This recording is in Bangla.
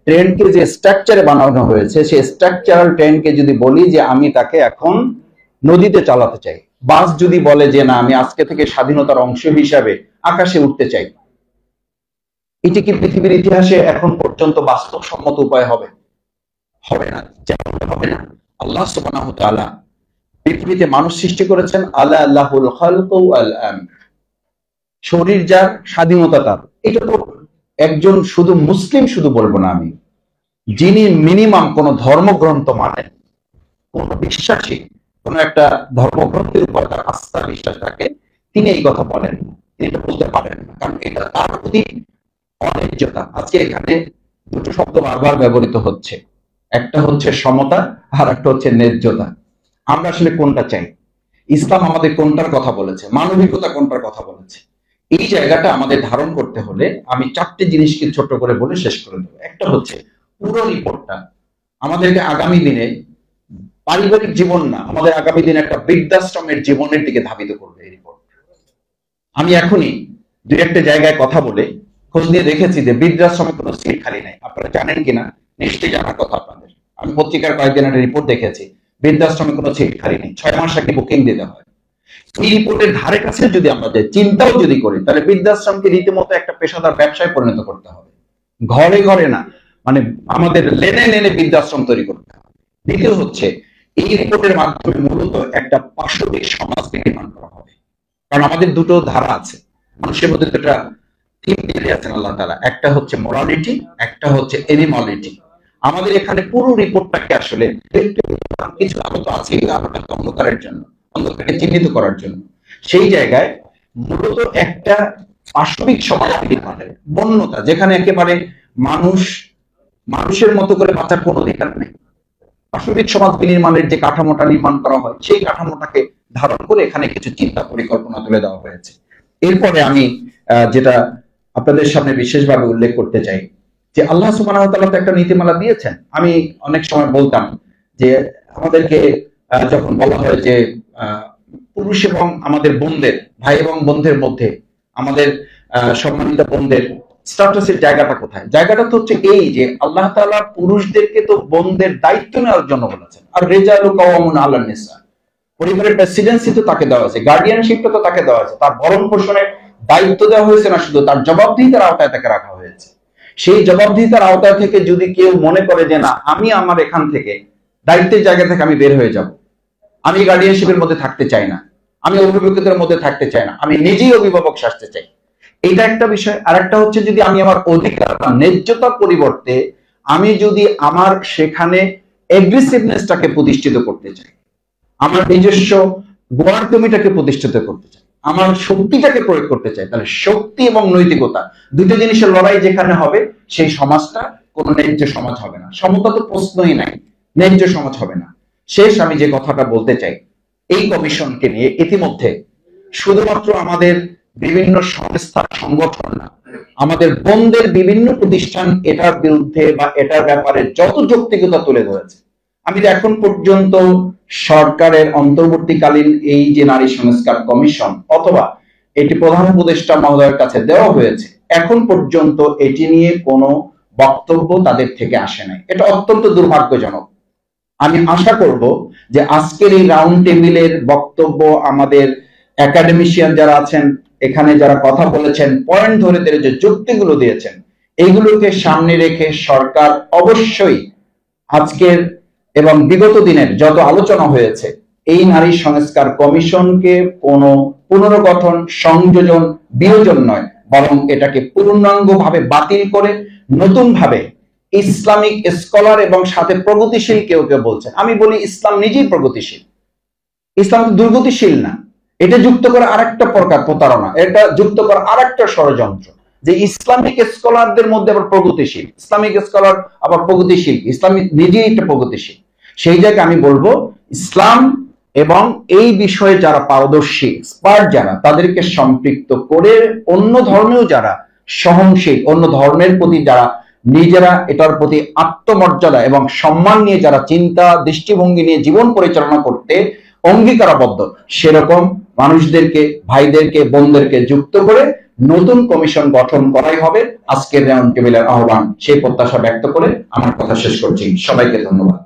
ট্রেনকে যে স্ট্রাকচারে বানানো হয়েছে সেই স্ট্রাকচারাল ট্রেনকে যদি বলি যে আমি তাকে এখন নদীতে চালাতে চাই, বাস যদি বলে যে না আমি আজকে থেকে স্বাধীনতার অংশ হিসাবে আকাশে উঠতে চাই, এটি কি পৃথিবীর ইতিহাসে এখন পর্যন্ত বাস্তবসম্মত উপায় হবে? হবে না। যেমন হবে না, আল্লাহ সুবহানাহু ওয়া তাআলা পৃথিবীতে মানুষ সৃষ্টি করেছেন, আলা আল্লাহুল খালকু ওয়াল আমর, শরীর যার, স্বাধীনতা তার। এটা তো একজন শুধু মুসলিম শুধু বলবো না আমি, যিনি মিনিমাম কোন ধর্মগ্রন্থ মানেন, কোন বিশ্বাসী কোন একটা ধর্মগ্রন্থের উপর তার আস্থা বিশ্বাস থাকে, তিনি এই কথা বলেন, তিনি এটা বলতে পারেন না, কারণ এটা তার প্রতি অন্যায্যতা। আজকে এখানে দুটো শব্দ বারবার ব্যবহৃত হচ্ছে, একটা হচ্ছে সমতা আর একটা হচ্ছে ন্যায্যতা। আমরা আসলে কোনটা চাই? ইসলাম আমাদের কোনটার কথা বলেছে, মানবিকতা কোনটার কথা বলেছে? এই জায়গাটা আমাদের ধারণ করতে হলে আমি চারটে জিনিসকে ছোট করে বলে শেষ করে দেবো। একটা হচ্ছে পুরো রিপোর্টটা আমাদেরকে আগামী দিনে পারিবারিক জীবন না, আমাদের আগামী দিনে একটা বৃদ্ধাশ্রমের জীবনের দিকে ধাবিত করবে এই রিপোর্ট। আমি এখনই দুই একটা জায়গায় কথা বলে খোঁজ নিয়ে দেখেছি যে বৃদ্ধাশ্রমে কোনো সিট খালি নাই। আপনারা জানেন কিনা, নিশ্চয়ই জানার কথা আপনাদের। আমি পত্রিকার কয়েকদিন একটা রিপোর্ট দেখেছি, বৃদ্ধাশ্রমে কোনো সিট খালি নেই, 6 মাস আগে বুকিং দিতে হয়। এই রিপোর্টের ধারে কাছে যদি আমরা যাই, চিন্তাও যদি করি, তাহলে বৃদ্ধাশ্রমকে রীতিমতো একটা পেশাদার ব্যবসায় পরিণত করতে হবে। ঘরে ঘরে না, মানে আমাদের লেনে লেনে বৃদ্ধাশ্রম তৈরি করতে হবে। দ্বিতীয় হচ্ছে এই রিপোর্টের মাধ্যমে মূলত একটা পাশবিক সমাজ নির্মাণ করা হবে। কারণ আমাদের দুটো ধারা আছে মানুষের মধ্যে, দুটা থিম দিয়ে আছেন আল্লাহ তাআলা, একটা হচ্ছে মোরালিটি, একটা হচ্ছে এনিমলিটি। আমাদের এখানে পুরো রিপোর্টটাকে আসলে কিছু আলো তো আছে, আলোটাকে অন্ধকারের জন্য, অন্ধকারকে চিহ্নিত করার জন্য। সেই জায়গায় মূলত একটা পাশবিক সমাজ নির্মাণের বন্যতা, যেখানে একেবারে মানুষ মানুষের মতো করে বাঁচার কোনো অধিকার নেই। পাশবিক সমাজ বিনির্মাণের যে কাঠামোটা নির্মাণ করা হয়, সেই কাঠামোটাকে ধারণ করে এখানে কিছু চিন্তা পরিকল্পনা তুলে দেওয়া হয়েছে। এরপরে আমি যেটা আপনাদের সামনে বিশেষভাবে উল্লেখ করতে চাই, যে আল্লাহ সুবহানাহু ওয়া তাআলা তো একটা নীতিমালা দিয়েছেন। আমি অনেক সময় বলতাম যে আমাদেরকে যখন বলা হয় যে পুরুষ এবং আমাদের বোনদের, ভাই এবং বোনদের মধ্যে আমাদের সম্মানিত বোনদের স্ট্যাটাসের জায়গাটা কোথায়? জায়গাটা তো হচ্ছে এই যে আল্লাহ তাআলা পুরুষদেরকে তো বোনদের দায়িত্ব নেওয়ার জন্য বলেছেন, আর রিজালু কাওয়ামুন আলান নিসা, পরিবারের প্রেসিডেন্সি তো তাকে দেওয়া হয়েছে, গার্ডিয়ানশিপটা তো তাকে দেওয়া হয়েছে, তার ভরণ পোষণের দায়িত্ব দেওয়া হয়েছে না, শুধু তার জবাবদিহিতার আওতায় তাকে রাখা হয়েছে। সেই জবাবদিহিতার আওতায় থেকে যদি কেউ মনে করে যে না, আমি আমার এখান থেকে দায়িত্বের জায়গা থেকে আমি বের হয়ে যাব, আমি গার্ডিয়ানশিপের মধ্যে থাকতে চাই না, আমি অভিভাবকদের মধ্যে থাকতে চাই না, আমি নিজেই অভিভাবক সাজতে চাই, এটা একটা বিষয়। আর একটা হচ্ছে যদি আমি আমার অধিকার বা ন্যায্যতার পরিবর্তে আমি যদি আমার সেখানে এগ্রেসিভনেসটাকে প্রতিষ্ঠিত করতে চাই, আমার নিজস্ব গোয়ার্দমিটাকে প্রতিষ্ঠিত করতে চাই, আমার শক্তিটাকে প্রয়োগ করতে চাই, তাহলে শক্তি এবং নৈতিকতা দুটো জিনিসের লড়াই যেখানে হবে, সেই সমাজটা কোনো ন্যায্য সমাজ হবে না। সমতা তো প্রশ্নই নাই, ন্যায্য সমাজ হবে না। শেষ আমি যে কথাটা বলতে চাই, এই কমিশনকে নিয়ে ইতিমধ্যে শুধুমাত্র আমাদের বিভিন্ন সংস্থা সংগঠন না, আমাদের বোনদের বিভিন্ন প্রতিষ্ঠান এটার বিরুদ্ধে বা এটার ব্যাপারে যত যৌক্তিকতা তুলে ধরেছে। আমি তো এখন পর্যন্ত সরকারের অন্তর্বর্তীকালীন এই যে নারী সংস্কার কমিশন অথবা এটি প্রধান উপদেষ্টা মহোদয়ের কাছে দেওয়া হয়েছে, এখন পর্যন্ত এটি নিয়ে কোনো বক্তব্য তাদের থেকে আসে নাই। এটা অত্যন্ত দুর্ভাগ্যজনক। আমি আশা করব যে আজকের এই রাউন্ড টেবিলের বক্তব্য আমাদের একাডেমিশিয়ান যারা আছেন, এখানে যারা কথা বলেছেন, পয়েন্ট ধরে ধরে যে যুক্তিগুলো দিয়েছেন, এইগুলোকে সামনে রেখে সরকার অবশ্যই আজকের এবং বিগত দিনের যত আলোচনা হয়েছে, এই নারী সংস্কার কমিশনকে কোনো পুনর্গঠন, সংযোজন, বিয়োজন নয়, বরং এটাকে পূর্ণাঙ্গভাবে বাতিল করে নতুন ভাবে ইসলামিক স্কলার এবং সাথে প্রগতিশীল কেউ কেউ বলছেন, আমি বলি ইসলাম নিজেই প্রগতিশীল, ইসলাম দুর্গতিশীল না। এটা যুক্ত করে আরেকটা প্রকার প্রতারণা, এটা যুক্ত করে আরেকটা ষড়যন্ত্র, যে ইসলামিক স্কলারদের মধ্যে আবার প্রগতিশীল, ইসলামিক স্কলার আবার প্রগতিশীল, ইসলাম নিজেই একটা প্রগতিশীল। সেই জায়গায় আমি বলবো ইসলাম এবং এই বিষয়ে যারা পারদর্শী এক্সপার্ট যারা, তাদেরকে সম্পৃক্ত করে অন্য ধর্মেও যারা সহনশীল, অন্য ধর্মের প্রতি যারা নিজেরা এটার প্রতি আত্মমর্যাদা এবং সম্মান নিয়ে যারা চিন্তা দৃষ্টিভঙ্গি নিয়ে জীবন পরিচালনা করতে অঙ্গীকারাবদ্ধ, সেরকম মানুষদেরকে, ভাইদেরকে, বোনদেরকে যুক্ত করে নতুন কমিশন গঠন করাই হবে আজকের রাউন্ড টেবিলের আহ্বান। সেই প্রত্যাশা ব্যক্ত করে আমার কথা শেষ করছি। সবাইকে ধন্যবাদ।